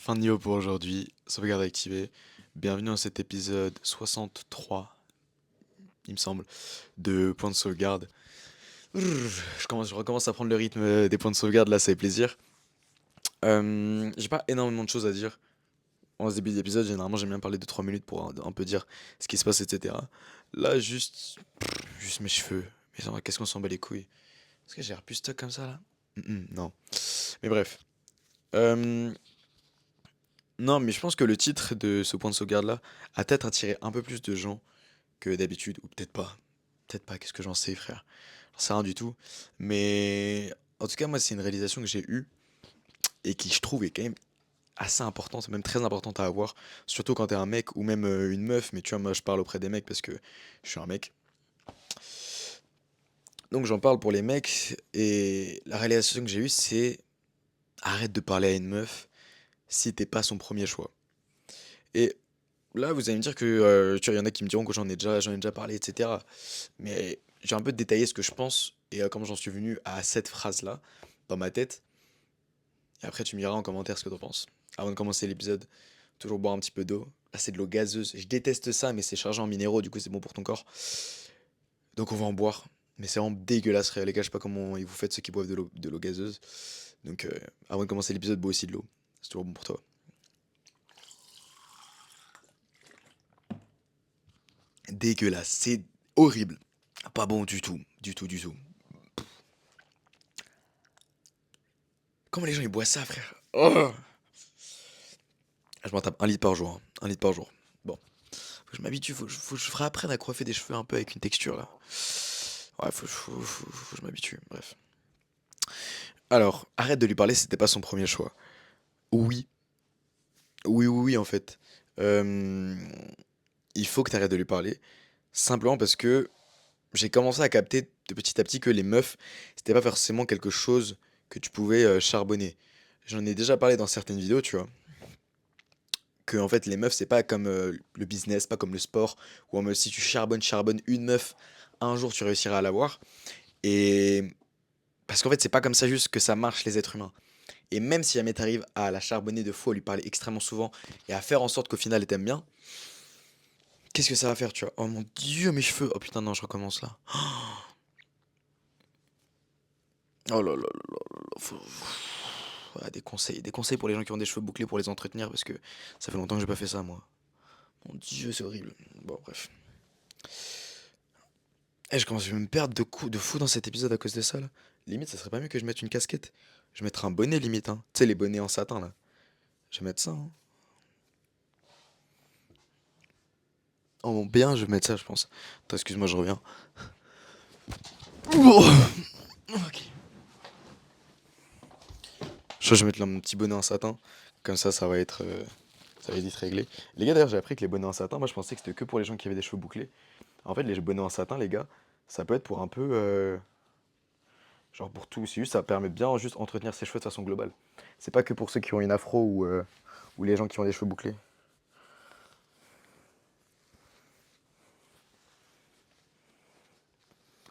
Fin de niveau pour aujourd'hui, sauvegarde activée. Bienvenue dans cet épisode 63, il me semble, de points de sauvegarde. Je recommence à prendre le rythme des points de sauvegarde, là ça fait plaisir. J'ai pas énormément de choses à dire. En ce début d'épisode, généralement j'aime bien parler de 3 minutes pour un peu dire ce qui se passe, etc. Là, juste mes cheveux. Mais en vrai, qu'est-ce qu'on s'en bat les couilles? Est-ce que j'ai l'air plus stock comme ça là? Non. Mais bref. Euh, Non, mais je pense que le titre de ce point de sauvegarde-là a peut-être attiré un peu plus de gens que d'habitude, ou peut-être pas. Peut-être pas, qu'est-ce que j'en sais, frère? J'en sais rien du tout. Mais en tout cas, moi, c'est une réalisation que j'ai eue et qui, je trouve, est quand même assez importante, même très importante à avoir. Surtout quand t'es un mec ou même une meuf. Mais tu vois, moi, je parle auprès des mecs parce que je suis un mec. Donc, j'en parle pour les mecs. Et la réalisation que j'ai eue, c'est arrête de parler à une meuf si t'es pas son premier choix. Et là, vous allez me dire que, tu vois, il y en a qui me diront que j'en ai déjà parlé, etc. Mais j'ai un peu détaillé ce que je pense et comment j'en suis venu à cette phrase-là dans ma tête. Et après, tu me diras en commentaire ce que t'en penses. Avant de commencer l'épisode, toujours boire un petit peu d'eau. Là, c'est de l'eau gazeuse. Je déteste ça, mais c'est chargé en minéraux, du coup, c'est bon pour ton corps. Donc, on va en boire. Mais c'est vraiment dégueulasse, les gars. Je sais pas comment vous faites ceux qui boivent de l'eau gazeuse. Donc, avant de commencer l'épisode, bois aussi de l'eau. C'est toujours bon pour toi. Dégueulasse. C'est horrible. Pas bon du tout. Du tout, du tout. Comment les gens ils boivent ça, frère? Oh, je m'en tape 1 litre par jour, hein. 1 litre par jour. Bon, faut que je m'habitue, faut que je réapprenne à coiffer des cheveux un peu avec une texture là. Ouais, faut que je m'habitue, bref. Alors, arrête de lui parler, c'était pas son premier choix. Oui, oui, en fait. Euh, il faut que t'arrêtes de lui parler, simplement parce que j'ai commencé à capter de petit à petit que les meufs, c'était pas forcément quelque chose que tu pouvais charbonner. J'en ai déjà parlé dans certaines vidéos, tu vois. Que en fait les meufs c'est pas comme le business, pas comme le sport, où en mode si tu charbonnes une meuf, un jour tu réussiras à l'avoir. Et parce qu'en fait c'est pas comme ça juste que ça marche les êtres humains. Et même si jamais t'arrives à la charbonner de faux, à lui parler extrêmement souvent et à faire en sorte qu'au final elle t'aime bien, qu'est-ce que ça va faire, tu vois? Oh mon dieu, mes cheveux! Oh putain, non, je recommence là. Oh là là là là là là, voilà, des conseils pour les gens qui ont des cheveux bouclés pour les entretenir parce que ça fait longtemps que j'ai pas fait ça moi. Mon dieu, c'est horrible. Bon, bref. Eh, je commence à me perdre de fou dans cet épisode à cause de ça, là. Limite, ça serait pas mieux que je mette une casquette. Je mettrais un bonnet, limite, hein. Tu sais, les bonnets en satin, là. Je vais mettre ça, hein. En bien, je vais mettre ça, je pense. Attends, excuse-moi, je reviens. Ok. Je crois que je vais mettre là mon petit bonnet en satin. Comme ça va être, ça va être vite réglé. Les gars, d'ailleurs, j'ai appris que les bonnets en satin, moi, je pensais que c'était que pour les gens qui avaient des cheveux bouclés. En fait, les bonnets en satin, les gars, ça peut être pour un peu, genre pour tout. C'est juste, ça permet de bien juste entretenir ses cheveux de façon globale. C'est pas que pour ceux qui ont une afro ou les gens qui ont des cheveux bouclés.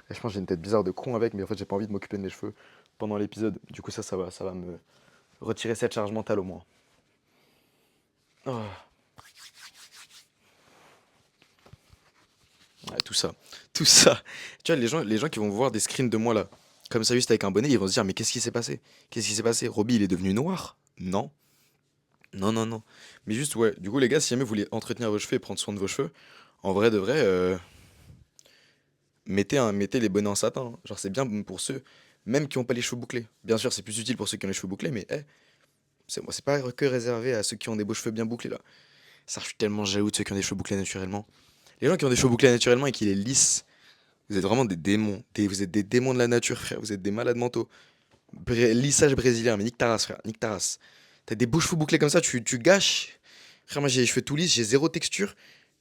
Et je pense que j'ai une tête bizarre de con avec, mais en fait, j'ai pas envie de m'occuper de mes cheveux pendant l'épisode. Du coup, ça va me retirer cette charge mentale au moins. Oh, ouais, tout ça. Tout ça. Tu vois, les gens qui vont voir des screens de moi là, comme ça, juste avec un bonnet, ils vont se dire, mais qu'est-ce qui s'est passé? Qu'est-ce qui s'est passé? Robbie, il est devenu noir? Non. Non, non, non. Mais juste, ouais. Du coup, les gars, si jamais vous voulez entretenir vos cheveux et prendre soin de vos cheveux, en vrai de vrai, mettez les bonnets en satin, hein. Genre, c'est bien pour ceux, même qui ont pas les cheveux bouclés. Bien sûr, c'est plus utile pour ceux qui ont les cheveux bouclés, mais c'est pas que réservé à ceux qui ont des beaux cheveux bien bouclés là. Ça, je suis tellement jaloux de ceux qui ont des cheveux bouclés naturellement. Les gens qui ont des cheveux bouclés naturellement et qui les lissent, vous êtes vraiment des démons. Vous êtes des démons de la nature, frère. Vous êtes des malades mentaux. Lissage brésilien, mais nique ta race, frère. Nique ta race. T'as des beaux cheveux bouclés comme ça, tu gâches. Frère, moi j'ai les cheveux tout lisses, j'ai zéro texture.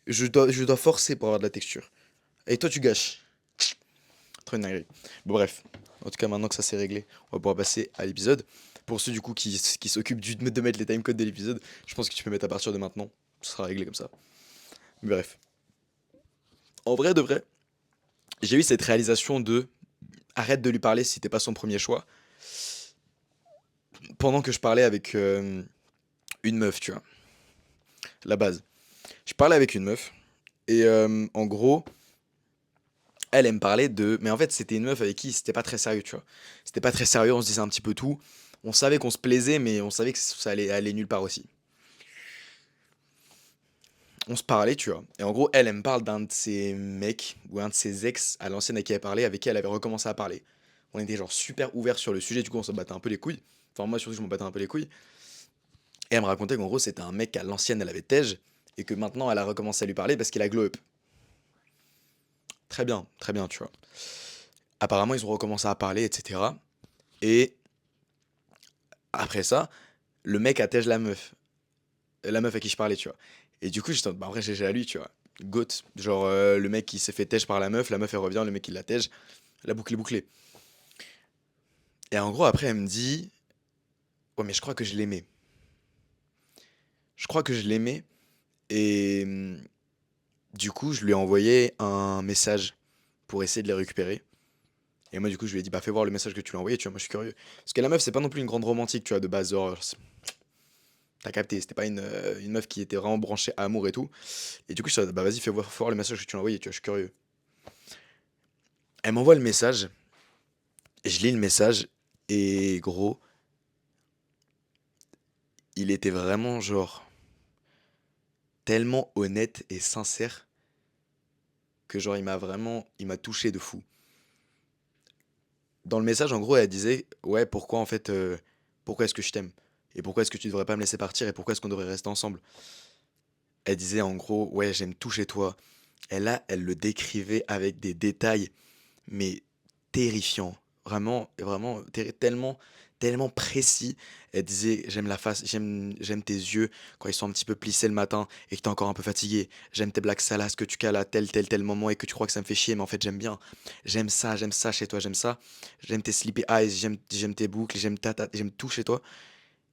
Je dois forcer pour avoir de la texture. Et toi, tu gâches. Trop une dinguerie. Bon, bref. En tout cas, maintenant que ça s'est réglé, on va pouvoir passer à l'épisode. Pour ceux du coup qui s'occupent de mettre les timecodes de l'épisode, je pense que tu peux mettre à partir de maintenant. Ce sera réglé comme ça. Mais bref. En vrai de vrai, j'ai eu cette réalisation de arrête de lui parler si t'es pas son premier choix. Pendant que je parlais avec une meuf, tu vois. La base. Je parlais avec une meuf, et en gros, elle me parlait de. Mais en fait, c'était une meuf avec qui c'était pas très sérieux, tu vois. C'était pas très sérieux, on se disait un petit peu tout. On savait qu'on se plaisait, mais on savait que ça allait aller nulle part aussi. On se parlait, tu vois. Et en gros, elle me parle d'un de ses mecs, ou un de ses ex à l'ancienne à qui elle parlait, avec qui elle avait recommencé à parler. On était genre super ouverts sur le sujet, du coup, on se battait un peu les couilles. Enfin, moi, surtout, je me battais un peu les couilles. Et elle me racontait qu'en gros, c'était un mec à l'ancienne, elle avait tège, et que maintenant, elle a recommencé à lui parler parce qu'il a glow up. Très bien, tu vois. Apparemment, ils ont recommencé à parler, etc. Et après ça, le mec attège la meuf à qui je parlais, tu vois. Et du coup, j'étais, bah, en vrai, GG à lui, tu vois. Goat, genre le mec qui s'est fait tège par la meuf elle revient, le mec il la tège, la boucle est bouclée. Et en gros, après, elle me dit, ouais, mais je crois que je l'aimais. Je crois que je l'aimais, et du coup, je lui ai envoyé un message pour essayer de les récupérer. Et moi, du coup, je lui ai dit, bah, fais voir le message que tu lui as envoyé, tu vois, moi, je suis curieux. Parce que la meuf, c'est pas non plus une grande romantique, tu vois, de base, genre, t'as capté, c'était pas une meuf qui était vraiment branchée à amour et tout. Et du coup, je suis bah, vas-y, fais voir le message que tu lui as envoyé, tu vois, je suis curieux. Elle m'envoie le message, et je lis le message, et gros, il était vraiment, genre, tellement honnête et sincère que, genre, il m'a touché de fou. Dans le message, en gros, elle disait, ouais, pourquoi, en fait, pourquoi est-ce que je t'aime? Et pourquoi est-ce que tu devrais pas me laisser partir? Et pourquoi est-ce qu'on devrait rester ensemble? Elle disait, en gros, ouais, j'aime tout chez toi. Et là, elle le décrivait avec des détails, mais terrifiants. Vraiment, vraiment, tellement, tellement précis. Elle disait, j'aime la face, j'aime tes yeux quand ils sont un petit peu plissés le matin et que t'es encore un peu fatigué. J'aime tes blagues salaces que tu cales à tel moment et que tu crois que ça me fait chier, mais en fait, j'aime bien. J'aime ça chez toi, j'aime ça. J'aime tes sleepy eyes, j'aime tes boucles, j'aime tout chez toi.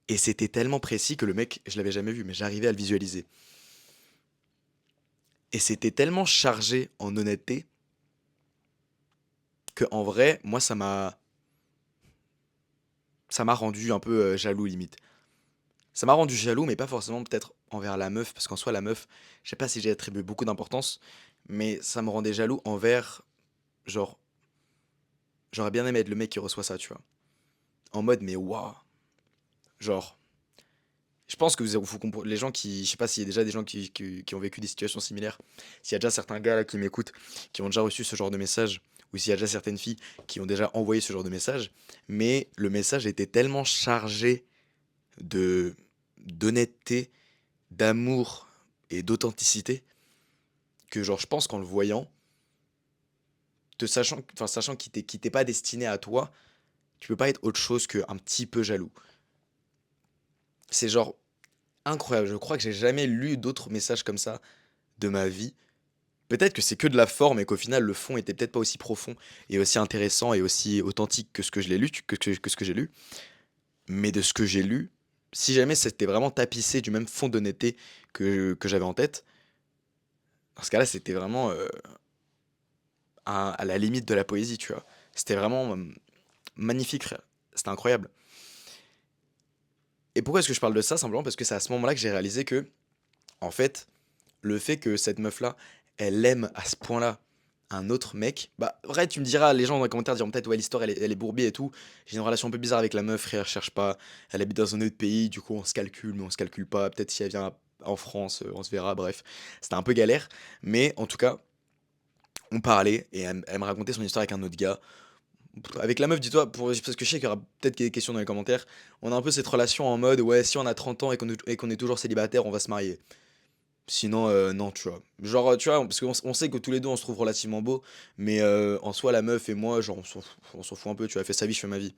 Et c'était tellement précis que le mec, je l'avais jamais vu, mais j'arrivais à le visualiser. Et c'était tellement chargé en honnêteté que en vrai, moi, ça m'a rendu un peu jaloux limite. Ça m'a rendu jaloux, mais pas forcément peut-être envers la meuf, parce qu'en soi, la meuf, je sais pas si j'ai attribué beaucoup d'importance, mais ça me rendait jaloux envers, genre, j'aurais bien aimé être le mec qui reçoit ça, tu vois. En mode, mais waouh, genre, je pense que les gens qui, je sais pas s'il y a déjà des gens qui ont vécu des situations similaires, s'il y a déjà certains gars là qui m'écoutent, qui ont déjà reçu ce genre de message, ou s'il y a déjà certaines filles qui ont déjà envoyé ce genre de message, mais le message était tellement chargé de d'honnêteté, d'amour et d'authenticité que genre je pense qu'en le voyant, sachant qu'il t'est pas destiné à toi, tu peux pas être autre chose qu'un petit peu jaloux. C'est genre incroyable. Je crois que j'ai jamais lu d'autres messages comme ça de ma vie. Peut-être que c'est que de la forme et qu'au final le fond était peut-être pas aussi profond et aussi intéressant et aussi authentique que ce que je l'ai lu, que ce que j'ai lu. Mais de ce que j'ai lu, si jamais c'était vraiment tapissé du même fond d'honnêteté que j'avais en tête, dans ce cas-là, c'était vraiment à la limite de la poésie, tu vois. C'était vraiment magnifique, frère. C'était incroyable. Et pourquoi est-ce que je parle de ça? Simplement parce que c'est à ce moment-là que j'ai réalisé que, en fait, le fait que cette meuf-là, elle aime à ce point-là un autre mec, bah, vrai, tu me diras, les gens dans les commentaires diront peut-être, ouais, l'histoire, elle est bourbier et tout. J'ai une relation un peu bizarre avec la meuf, frère, cherche pas. Elle habite dans un autre pays, du coup, on se calcule, mais on se calcule pas. Peut-être si elle vient en France, on se verra, bref. C'était un peu galère. Mais en tout cas, on parlait et elle me racontait son histoire avec un autre gars. Avec la meuf, dis-toi, parce que je sais qu'il y aura peut-être des questions dans les commentaires, on a un peu cette relation en mode, ouais, si on a 30 ans et qu'on est toujours célibataire, on va se marier. Sinon, non, tu vois. Genre, tu vois, parce on sait que tous les deux, on se trouve relativement beaux, mais en soi, la meuf et moi, genre, on s'en fout un peu, tu vois, elle fait sa vie, je fais ma vie.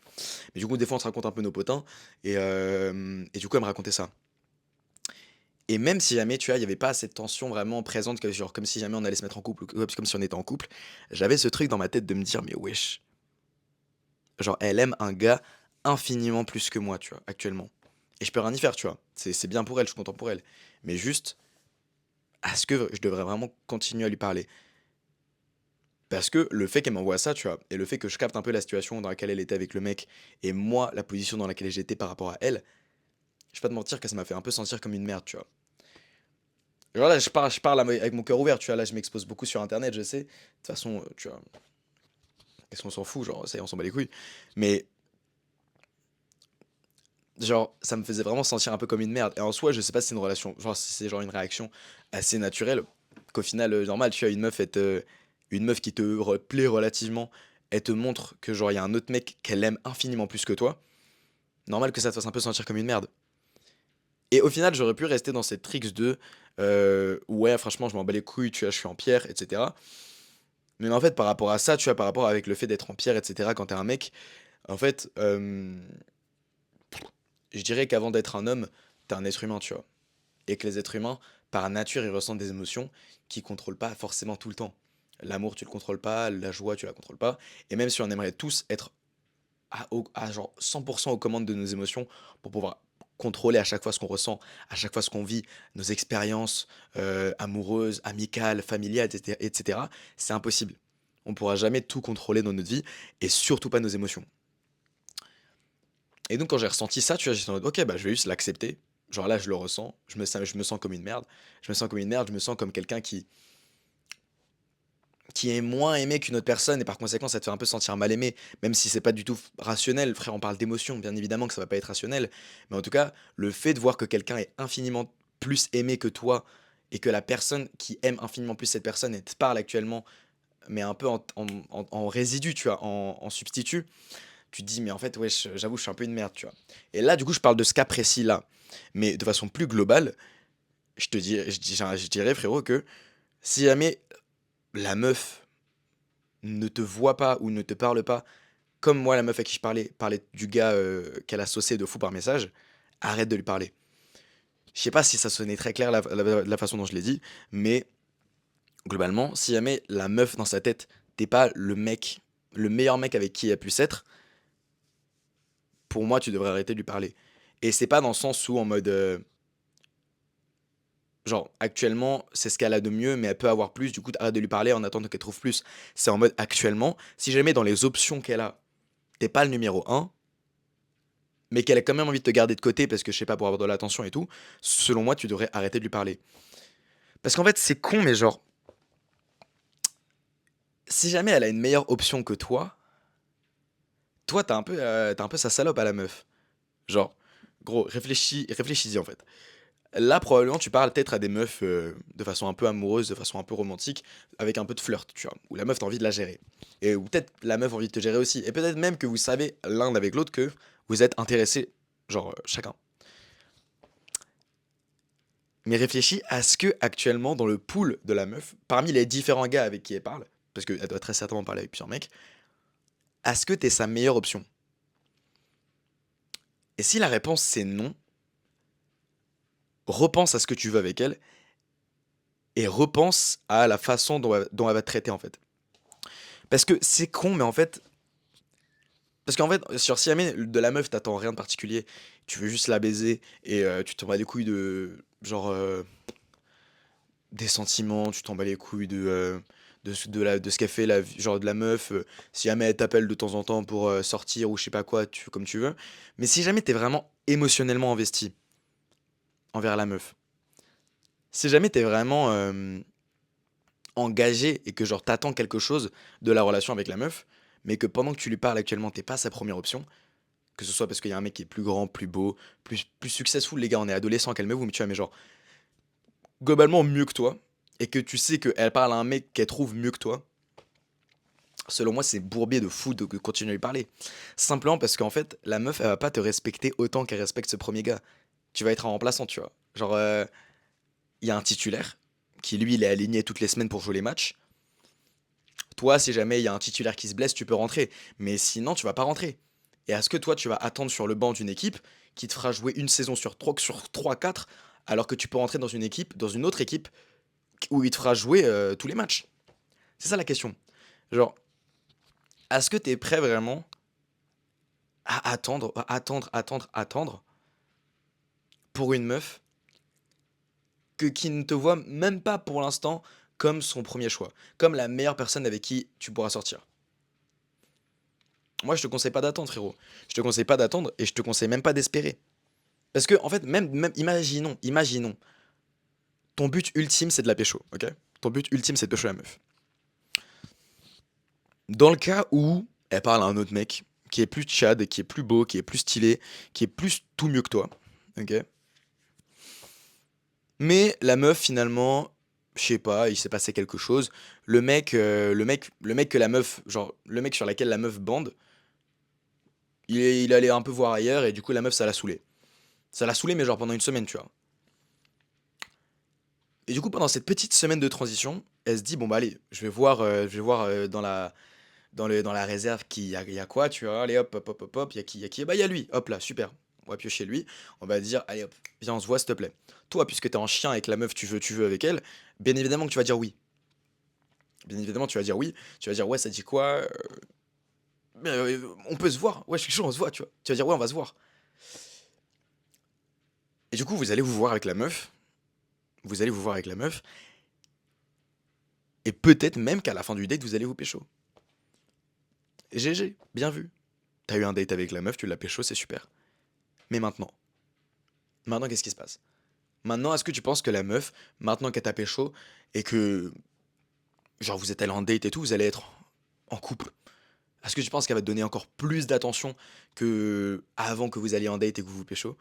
Mais du coup, des fois, on se raconte un peu nos potins, et du coup, elle me racontait ça. Et même si jamais, tu vois, il n'y avait pas cette tension vraiment présente, genre, comme si jamais on allait se mettre en couple, ou comme si on était en couple, j'avais ce truc dans ma tête de me dire, mais wesh, genre, elle aime un gars infiniment plus que moi, tu vois, actuellement. Et je peux rien y faire, tu vois. C'est bien pour elle, je suis content pour elle. Mais juste, est-ce que je devrais vraiment continuer à lui parler? Parce que le fait qu'elle m'envoie ça, tu vois, et le fait que je capte un peu la situation dans laquelle elle était avec le mec, et moi, la position dans laquelle j'étais par rapport à elle, Je vais pas te mentir que ça m'a fait un peu sentir comme une merde, tu vois? Genre là, je parle avec mon cœur ouvert, tu vois? Là, je m'expose beaucoup sur internet, je sais. De toute façon, tu vois? Est-ce qu'on s'en fout? Genre, ça y est, on s'en bat les couilles. Mais genre, ça me faisait vraiment sentir un peu comme une merde. Et en soi, je sais pas si c'est une relation, genre, si c'est genre une réaction assez naturelle, qu'au final, normal, tu as une meuf qui te plaît relativement, elle te montre que genre, il y a un autre mec qu'elle aime infiniment plus que toi. Normal que ça te fasse un peu sentir comme une merde. Et au final, j'aurais pu rester dans cette tricks de ouais, franchement, je m'en bats les couilles, tu vois, je suis en pierre, etc. Mais en fait, par rapport à ça, tu vois, par rapport avec le fait d'être en pierre, etc., quand t'es un mec, en fait, je dirais qu'avant d'être un homme, t'es un être humain, tu vois. Et que les êtres humains, par nature, ils ressentent des émotions qu'ils contrôlent pas forcément tout le temps. L'amour, tu le contrôles pas, la joie, tu la contrôles pas. Et même si on aimerait tous être à genre 100% aux commandes de nos émotions pour pouvoir contrôler à chaque fois ce qu'on ressent, à chaque fois ce qu'on vit, nos expériences amoureuses, amicales, familiales, etc., c'est impossible. On pourra jamais tout contrôler dans notre vie et surtout pas nos émotions. Et donc quand j'ai ressenti ça, tu vois, j'étais en mode, ok, bah je vais juste l'accepter. Genre là, je le ressens, je me sens comme une merde. Je me sens comme une merde, je me sens comme quelqu'un qui est moins aimé qu'une autre personne et par conséquent ça te fait un peu sentir mal aimé, même si c'est pas du tout rationnel, frère, on parle d'émotion, bien évidemment que ça va pas être rationnel, mais en tout cas, le fait de voir que quelqu'un est infiniment plus aimé que toi et que la personne qui aime infiniment plus cette personne et te parle actuellement, mais un peu en résidu, tu vois, en substitut, tu te dis, mais en fait, ouais, j'avoue, je suis un peu une merde, tu vois. Et là, du coup, je parle de ce cas précis là, mais de façon plus globale, je dirais, frérot, que si jamais la meuf ne te voit pas ou ne te parle pas, comme moi, la meuf à qui je parlait du gars qu'elle a saucé de fou par message, arrête de lui parler. Je sais pas si ça sonnait très clair la façon dont je l'ai dit, mais globalement, si jamais la meuf dans sa tête, t'es pas le mec, le meilleur mec avec qui elle puisse être, pour moi, tu devrais arrêter de lui parler. Et c'est pas dans le sens où en mode, genre, actuellement, c'est ce qu'elle a de mieux, mais elle peut avoir plus, du coup, arrête de lui parler en attendant qu'elle trouve plus. C'est en mode, actuellement, si jamais dans les options qu'elle a, t'es pas le numéro un, mais qu'elle a quand même envie de te garder de côté parce que je sais pas, pour avoir de l'attention et tout, selon moi, tu devrais arrêter de lui parler. Parce qu'en fait, c'est con, mais genre, si jamais elle a une meilleure option que toi, t'as un peu sa salope à la meuf. Genre, gros, réfléchis-y en fait. Là, probablement, tu parles peut-être à des meufs de façon un peu amoureuse, de façon un peu romantique, avec un peu de flirt, tu vois. Où la meuf, t'as envie de la gérer. Et ou peut-être la meuf a envie de te gérer aussi. Et peut-être même que vous savez l'un avec l'autre que vous êtes intéressés, genre chacun. Mais réfléchis à ce que actuellement dans le pool de la meuf, parmi les différents gars avec qui elle parle, parce qu'elle doit très certainement parler avec plusieurs mecs, est ce que t'es sa meilleure option? Et si la réponse c'est non, repense à ce que tu veux avec elle et repense à la façon dont elle va te traiter en fait. Parce que c'est con, mais en fait, parce qu'en fait, sur si jamais de la meuf t'attends rien de particulier, tu veux juste la baiser et tu t'en bats les couilles de genre des sentiments, tu t'en bats les couilles de ce qu'elle fait, genre de la meuf, si jamais elle t'appelle de temps en temps pour sortir ou je sais pas quoi, comme tu veux. Mais si jamais t'es vraiment émotionnellement investi envers la meuf, si jamais t'es vraiment engagé et que genre t'attends quelque chose de la relation avec la meuf, mais que pendant que tu lui parles actuellement, t'es pas sa première option, que ce soit parce qu'il y a un mec qui est plus grand, plus beau, plus successful, les gars, on est adolescents, calmez-vous, mais tu vois, mais genre, globalement mieux que toi, et que tu sais qu'elle parle à un mec qu'elle trouve mieux que toi, selon moi, c'est bourbier de fou de continuer à lui parler. Simplement parce qu'en fait, la meuf, elle va pas te respecter autant qu'elle respecte ce premier gars. Tu vas être un remplaçant, tu vois. Genre, il y a un titulaire qui, lui, il est aligné toutes les semaines pour jouer les matchs. Toi, si jamais il y a un titulaire qui se blesse, tu peux rentrer. Mais sinon, tu vas pas rentrer. Et est-ce que toi, tu vas attendre sur le banc d'une équipe qui te fera jouer une saison sur 3 4 alors que tu peux rentrer dans une équipe, dans une autre équipe, où il te fera jouer tous les matchs? C'est ça la question. Genre, est-ce que tu es prêt vraiment à attendre pour une meuf qui ne te voit même pas pour l'instant comme son premier choix, comme la meilleure personne avec qui tu pourras sortir? Moi, je te conseille pas d'attendre, frérot. Je te conseille pas d'attendre et je te conseille même pas d'espérer. Parce que, en fait, même imaginons, ton but ultime, c'est de la pécho, ok? Ton but ultime, c'est de pécho la meuf. Dans le cas où elle parle à un autre mec qui est plus tchad, qui est plus beau, qui est plus stylé, qui est plus tout mieux que toi, ok? Mais la meuf, finalement, je sais pas, il s'est passé quelque chose. Le mec que la meuf, genre, le mec sur laquelle la meuf bande, il allait un peu voir ailleurs et du coup, la meuf, ça l'a saoulé. Ça l'a saoulé, mais genre pendant une semaine, tu vois. Et du coup, pendant cette petite semaine de transition, elle se dit, bon, bah allez, je vais voir dans la réserve il y a quoi, tu vois. Allez, hop, hop, hop, hop, hop, il y a qui? Bah, il y a lui. Hop là, super. On va piocher lui. On va dire, allez, hop, viens, on se voit, s'il te plaît. Toi, puisque t'es en chien avec la meuf, tu veux avec elle, bien évidemment que tu vas dire oui. Bien évidemment, tu vas dire oui. Tu vas dire, ouais, ça dit quoi? On peut se voir. Ouais, je suis chaud, on se voit, tu vois. Tu vas dire, ouais, on va se voir. Et du coup, vous allez vous voir avec la meuf. Vous allez vous voir avec la meuf. Et peut-être même qu'à la fin du date, vous allez vous pécho. GG, bien vu. T'as eu un date avec la meuf, tu l'as pécho, c'est super. Mais maintenant, qu'est-ce qui se passe? Maintenant, est-ce que tu penses que la meuf, maintenant qu'elle t'a pécho, et que, genre, vous êtes allé en date et tout, vous allez être en couple? Est-ce que tu penses qu'elle va te donner encore plus d'attention que avant que vous alliez en date et que vous vous pécho?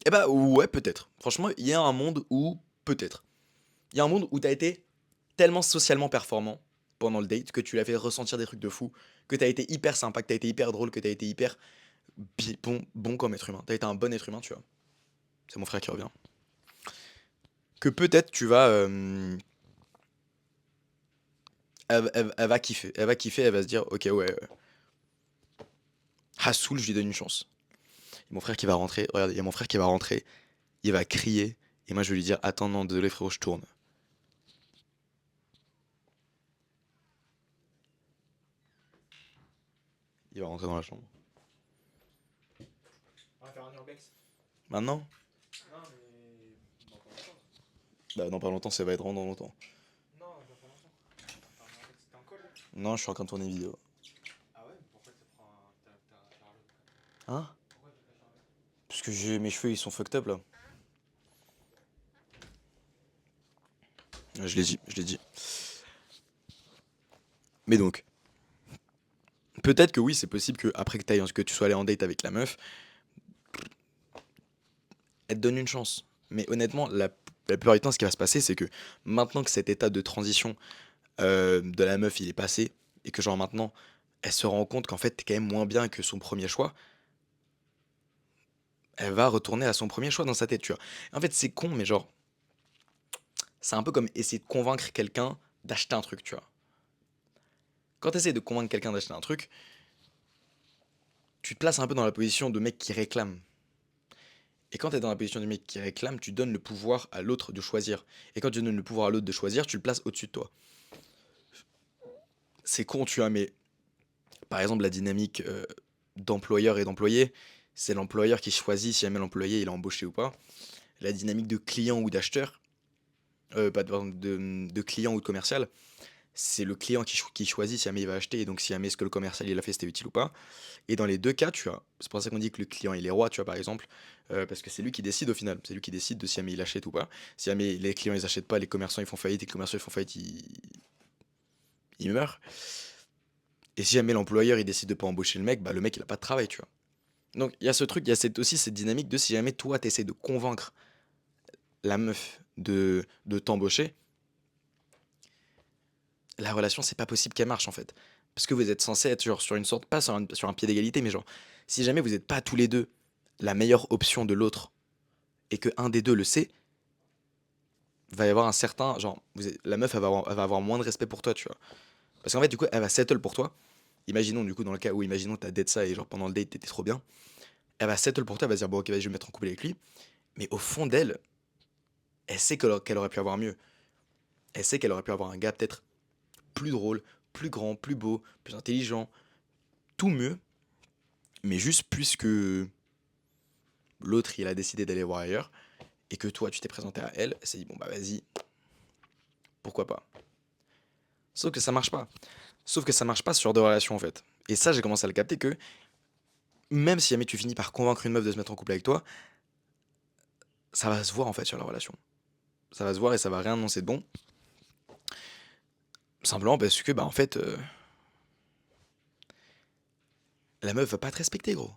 Eh bah, ouais, peut-être. Franchement, il y a un monde où, peut-être. Il y a un monde où t'as été tellement socialement performant pendant le date que tu l'as fait ressentir des trucs de fou, que t'as été hyper sympa, que t'as été hyper drôle, que t'as été hyper bon comme être humain. T'as été un bon être humain, tu vois. C'est mon frère qui revient. Que peut-être tu vas. Elle va kiffer. Elle va kiffer, elle va se dire, ok, ouais. Hassoul, je lui donne une chance. Et mon frère qui va rentrer, regarde, il y a mon frère qui va rentrer, il va crier, et moi je vais lui dire, attends, non, désolé frérot, je tourne. Il va rentrer dans la chambre. On va faire un urbex. Maintenant? Non, mais. Dans pas longtemps. Bah, dans pas longtemps, ça va être dans longtemps. Non, dans pas longtemps. On va faire un urbex. T'es en call là? Non, je suis en train de tourner une vidéo. Ah ouais? Pourquoi tu prends un. T'as Charlotte? Hein? Pourquoi tu fais Charlotte? Parce que mes cheveux, ils sont fucked up là. Ouais, je l'ai dit, je l'ai dit. Mais donc, peut-être que oui, c'est possible que après que tu sois allé en date avec la meuf, elle te donne une chance. Mais honnêtement, la plupart du temps, ce qui va se passer, c'est que maintenant que cet état de transition de la meuf, il est passé, et que genre maintenant, elle se rend compte qu'en fait, t'es quand même moins bien que son premier choix, elle va retourner à son premier choix dans sa tête, tu vois. En fait, c'est con, mais genre, c'est un peu comme essayer de convaincre quelqu'un d'acheter un truc, tu vois. Quand tu essaies de convaincre quelqu'un d'acheter un truc, tu te places un peu dans la position de mec qui réclame. Et quand tu es dans la position du mec qui réclame, tu donnes le pouvoir à l'autre de choisir. Et quand tu donnes le pouvoir à l'autre de choisir, tu le places au-dessus de toi. C'est con, tu vois, mais par exemple, la dynamique d'employeur et d'employé, c'est l'employeur qui choisit si jamais l'employé il est embauché ou pas. La dynamique de client ou d'acheteur, pas de client ou de commercial, c'est le client qui choisit si jamais il va acheter et donc si jamais ce que le commercial il a fait c'était utile ou pas. Et dans les deux cas, tu vois, c'est pour ça qu'on dit que le client il est roi, tu vois, par exemple, parce que c'est lui qui décide au final, c'est lui qui décide de si jamais il achète ou pas. Si jamais les clients ils achètent pas, les commerçants ils font faillite et les commerçants ils font faillite, ils meurent. Et si jamais l'employeur il décide de pas embaucher le mec, bah le mec il a pas de travail, tu vois. Donc il y a ce truc, il y a aussi cette dynamique de si jamais toi t'essaies de convaincre la meuf de t'embaucher, la relation c'est pas possible qu'elle marche en fait. Parce que vous êtes censé être genre sur une sorte, pas sur un pied d'égalité, mais genre, si jamais vous n'êtes pas tous les deux la meilleure option de l'autre et que un des deux le sait, va y avoir un certain, genre, la meuf elle va avoir moins de respect pour toi, tu vois. Parce qu'en fait, du coup, elle va settle pour toi. Imaginons, du coup, dans le cas où, imaginons, t'as date ça et genre pendant le date, t'étais trop bien. Elle va settle pour toi, elle va se dire, bon, ok, vas-y, je vais me mettre en couple avec lui. Mais au fond d'elle, elle sait qu'elle aurait pu avoir mieux. Elle sait qu'elle aurait pu avoir un gars peut-être plus drôle, plus grand, plus beau, plus intelligent, tout mieux. Mais juste puisque l'autre, il a décidé d'aller voir ailleurs et que toi, tu t'es présenté à elle, elle s'est dit, bon, bah vas-y, pourquoi pas. Sauf que ça marche pas. Sauf que ça marche pas sur deux relations en fait. Et ça, j'ai commencé à le capter que même si jamais tu finis par convaincre une meuf de se mettre en couple avec toi, ça va se voir en fait sur la relation. Ça va se voir et ça va rien annoncer de bon. Simplement parce que, bah en fait, la meuf va pas te respecter, gros.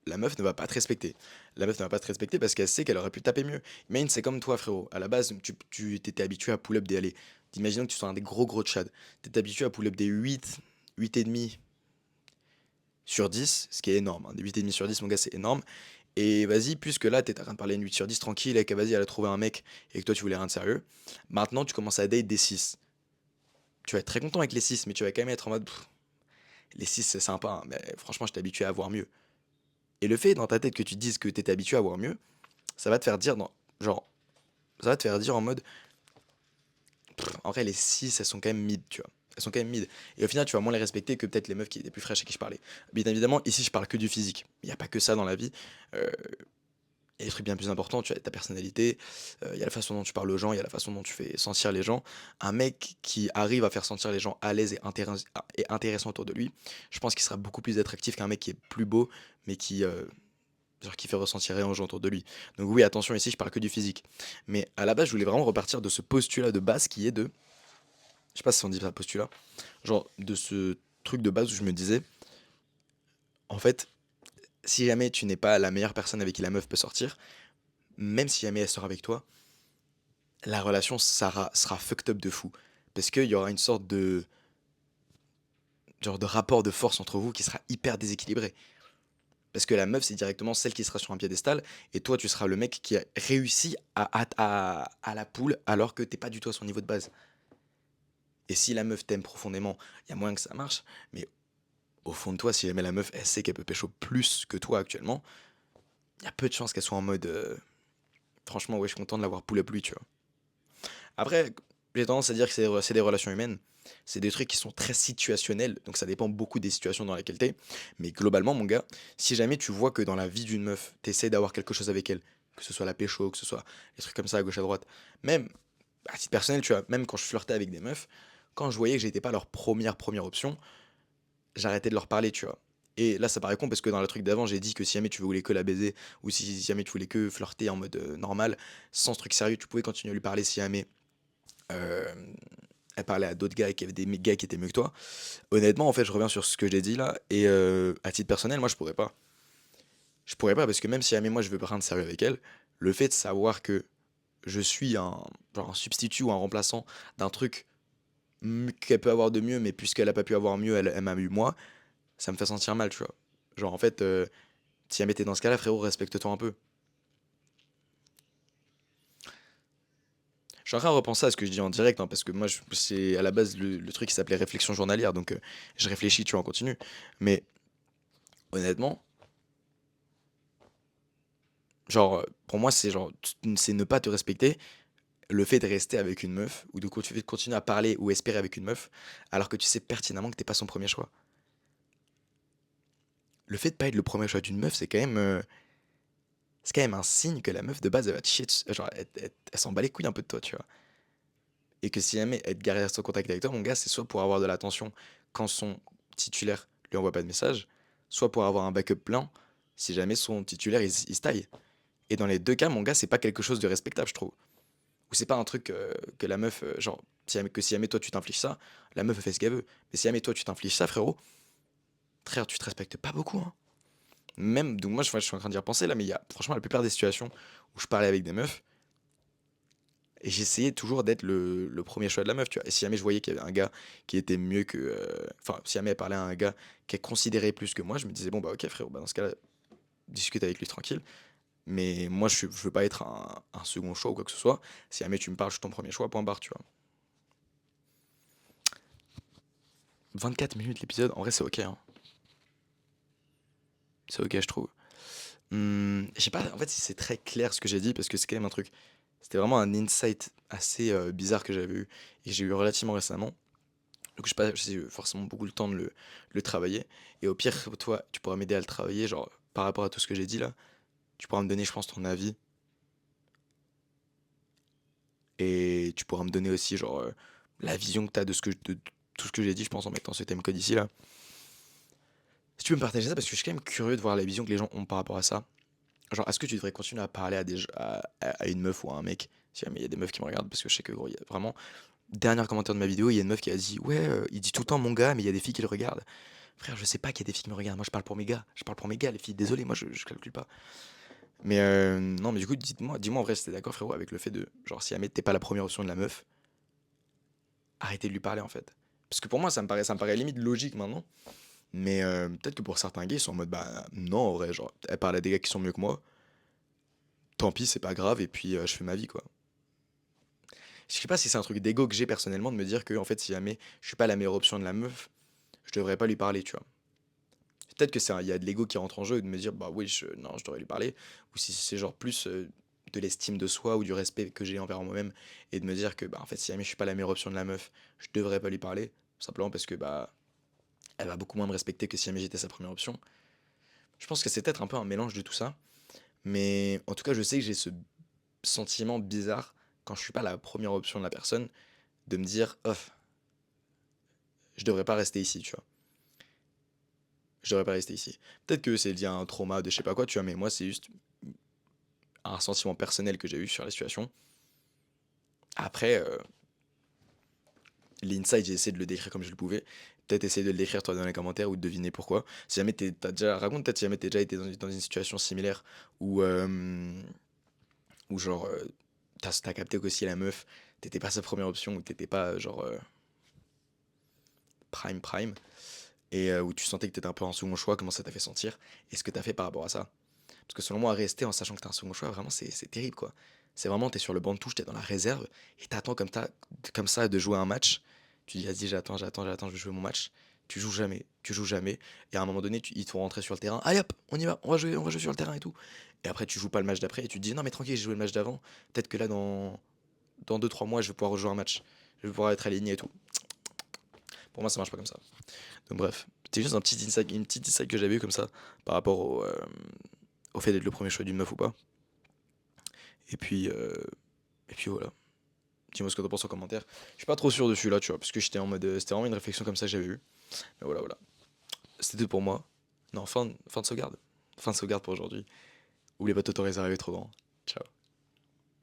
La meuf ne va pas te respecter. La meuf ne va pas te respecter parce qu'elle sait qu'elle aurait pu taper mieux. Imagine, c'est comme toi, frérot. À la base, tu t'étais habitué à pull-up des allées. Imaginons que tu sois un des gros tchad. T'étais habitué à pull-up des 8 et demi sur 10, ce qui est énorme, hein. Des 8 et demi sur 10, mon gars, c'est énorme. Et vas-y, puisque là, t'es en train de parler une 8 sur 10 tranquille, et que vas-y, elle a trouvé un mec, et que toi, tu voulais rien de sérieux. Maintenant, tu commences à date des 6. Tu vas être très content avec les 6, mais tu vas quand même être en mode, pff, les 6 c'est sympa, hein, mais franchement, je t'ai habitué à voir mieux. Et le fait dans ta tête que tu te dises que t'étais habitué à voir mieux, ça va te faire dire genre, ça va te faire dire en mode, en vrai, les 6 elles sont quand même mid, tu vois. Elles sont quand même mid. Et au final, tu vas moins les respecter que peut-être les meufs qui étaient plus fraîches à qui je parlais. Bien évidemment, ici, je parle que du physique. Il n'y a pas que ça dans la vie. Euh, Il y a des trucs bien plus importants, tu as ta personnalité, il y a la façon dont tu parles aux gens, il y a la façon dont tu fais sentir les gens. Un mec qui arrive à faire sentir les gens à l'aise et intéressant autour de lui, je pense qu'il sera beaucoup plus attractif qu'un mec qui est plus beau, mais qui fait ressentir rien aux gens autour de lui. Donc oui, attention, ici, je parle que du physique. Mais à la base, je voulais vraiment repartir de ce postulat de base qui est de... Je sais pas si on dit ça postulat. Genre, de ce truc de base où je me disais, en fait, si jamais tu n'es pas la meilleure personne avec qui la meuf peut sortir, même si jamais elle sort avec toi, la relation sera fucked up de fou. Parce qu'il y aura une sorte de, genre de rapport de force entre vous qui sera hyper déséquilibré. Parce que la meuf, c'est directement celle qui sera sur un piédestal, et toi, tu seras le mec qui a réussi à la poule alors que t'es pas du tout à son niveau de base. Et si la meuf t'aime profondément, il y a moyen que ça marche, mais au fond de toi, si jamais la meuf, elle sait qu'elle peut pécho plus que toi actuellement, il y a peu de chances qu'elle soit en mode franchement, ouais, je suis content de l'avoir pull up lui, tu vois. Après, j'ai tendance à dire que c'est des relations humaines. C'est des trucs qui sont très situationnels, donc ça dépend beaucoup des situations dans lesquelles t'es. Mais globalement, mon gars, si jamais tu vois que dans la vie d'une meuf, t'essaies d'avoir quelque chose avec elle, que ce soit la pécho, que ce soit des trucs comme ça à gauche à droite, même à titre personnel, tu vois, même quand je flirtais avec des meufs, quand je voyais que j'étais pas leur première option, j'arrêtais de leur parler, tu vois. Et là, ça paraît con parce que dans le truc d'avant, j'ai dit que si jamais tu voulais que la baiser, ou si jamais tu voulais que flirter en mode normal, sans ce truc sérieux, tu pouvais continuer à lui parler si jamais euh, elle parlait à d'autres gars qui avaient des gars qui étaient mieux que toi. Honnêtement, en fait, je reviens sur ce que j'ai dit là. Et à titre personnel, moi, je pourrais pas. Je pourrais pas parce que même si jamais moi je veux rien de sérieux avec elle, le fait de savoir que je suis genre un substitut ou un remplaçant d'un truc qu'elle peut avoir de mieux, mais puisqu'elle a pas pu avoir mieux, elle m'a eu moi, ça me fait sentir mal, tu vois. Genre en fait, si jamais t'es dans ce cas-là, frérot, respecte-toi un peu. Je suis en train de repenser à ce que je dis en direct, hein, parce que moi, c'est à la base le truc qui s'appelait réflexion journalière, donc je réfléchis, tu vois, en continu. Mais honnêtement, genre, pour moi, c'est genre, c'est ne pas te respecter le fait de rester avec une meuf, ou de continuer à parler ou espérer avec une meuf, alors que tu sais pertinemment que t'es pas son premier choix. Le fait de pas être le premier choix d'une meuf, c'est quand même un signe que la meuf de base, elle va te chier genre, elle s'en bat les couilles un peu de toi, tu vois. Et que si jamais elle te garde son contact avec toi, mon gars, c'est soit pour avoir de l'attention quand son titulaire lui envoie pas de message, soit pour avoir un backup plein si jamais son titulaire il se taille. Et dans les deux cas, mon gars, c'est pas quelque chose de respectable, je trouve. Ou c'est pas un truc que la meuf, genre, si jamais toi tu t'infliges ça, la meuf elle fait ce qu'elle veut. Mais si jamais toi tu t'infliges ça, frérot, frère, tu te respectes pas beaucoup, hein. Même, donc moi je suis en train d'y repenser là, mais il y a franchement la plupart des situations où je parlais avec des meufs, et j'essayais toujours d'être le premier choix de la meuf, tu vois. Et si jamais je voyais qu'il y avait un gars qui était mieux que. Enfin, si jamais elle parlait à un gars qu'elle considérait plus que moi, je me disais, bon, bah, ok, frérot, bah, dans ce cas-là, discute avec lui tranquille. Mais moi, je veux pas être un second choix ou quoi que ce soit. Si jamais tu me parles, je suis ton premier choix, point barre, tu vois. 24 minutes l'épisode, en vrai, c'est ok, hein. C'est ok, je trouve. Je sais pas, en fait, si c'est très clair ce que j'ai dit, parce que c'est quand même un truc. C'était vraiment un insight assez bizarre que j'avais eu et que j'ai eu relativement récemment. Donc je sais pas, j'ai forcément beaucoup le temps de le travailler. Et au pire, toi, tu pourras m'aider à le travailler, genre par rapport à tout ce que j'ai dit là. Tu pourras me donner, je pense, ton avis. Et tu pourras me donner aussi, genre, la vision que tu as de tout ce que j'ai dit, je pense, en mettant ce time code ici là. Si tu peux me partager ça, parce que je suis quand même curieux de voir la vision que les gens ont par rapport à ça. Genre, est-ce que tu devrais continuer à parler à, à une meuf ou à un mec? Si jamais il y a des meufs qui me regardent, parce que je sais que gros, il y a vraiment. Dernier commentaire de ma vidéo, il y a une meuf qui a dit ouais, il dit tout le temps mon gars, mais il y a des filles qui le regardent. Frère, je sais pas qu'il y a des filles qui me regardent. Moi, je parle pour mes gars. Je parle pour mes gars, les filles. Désolé, moi, je calcule pas. Mais non, mais du coup, dis-moi en vrai si t'es d'accord, frérot, avec le fait de genre si jamais t'es pas la première option de la meuf, arrêtez de lui parler en fait. Parce que pour moi, ça me paraît limite logique maintenant. Mais peut-être que pour certains gays, ils sont en mode bah non, en vrai, genre elle parle à des gars qui sont mieux que moi. Tant pis, c'est pas grave, et puis je fais ma vie quoi. Je sais pas si c'est un truc d'ego que j'ai personnellement de me dire que en fait si jamais je suis pas la meilleure option de la meuf, je devrais pas lui parler, tu vois. Peut-être que il y a de l'ego qui rentre en jeu et de me dire bah oui, non, je devrais lui parler. Ou si c'est genre plus de l'estime de soi ou du respect que j'ai envers moi-même et de me dire que bah en fait si jamais je suis pas la meilleure option de la meuf, je devrais pas lui parler. Simplement parce que bah elle va beaucoup moins me respecter que si jamais j'étais sa première option. Je pense que c'est peut-être un peu un mélange de tout ça. Mais en tout cas, je sais que j'ai ce sentiment bizarre quand je suis pas la première option de la personne de me dire, oh, je devrais pas rester ici, tu vois. Je devrais pas rester ici. Peut-être que c'est lié à un trauma de je sais pas quoi, tu vois, mais moi, c'est juste un sentiment personnel que j'ai eu sur la situation. Après, l'inside, j'ai essayé de le décrire comme je le pouvais. Peut-être essayer de le décrire toi dans les commentaires ou de deviner pourquoi. Si jamais t'as déjà, raconte peut-être si jamais t'as déjà été dans une situation similaire où, genre, t'as capté qu'aussi la meuf, t'étais pas sa première option ou t'étais pas, genre, prime, et où tu sentais que t'étais un peu en second choix, comment ça t'a fait sentir, et ce que t'as fait par rapport à ça. Parce que selon moi, rester en sachant que t'es un second choix, vraiment, c'est terrible, quoi. C'est vraiment, t'es sur le banc de touche, t'es dans la réserve, et t'attends comme ça de jouer un match. Tu dis, vas-y, j'attends, je vais jouer mon match. Tu joues jamais, et à un moment donné, ils te font rentrer sur le terrain. Allez hop, on y va, on va jouer sur le terrain et tout. Et après, tu joues pas le match d'après, et tu te dis, non, mais tranquille, j'ai joué le match d'avant. Peut-être que là, dans 2 3 mois, je vais pouvoir rejouer un match. Je vais pouvoir être aligné et tout. Pour moi, ça marche pas comme ça. Donc bref, c'était juste une petite insight que j'avais eu comme ça par rapport au fait d'être le premier choix d'une meuf ou pas. Et puis, euh, et puis voilà. Dis-moi ce que t'en penses en commentaire. Je suis pas trop sûr dessus là, tu vois, parce que j'étais en mode. C'était vraiment une réflexion comme ça que j'avais eue. Mais voilà, voilà. C'était tout pour moi. Non, fin de sauvegarde. Fin de sauvegarde pour aujourd'hui. Oublie pas de t'autoriser à rêver trop grand. Ciao.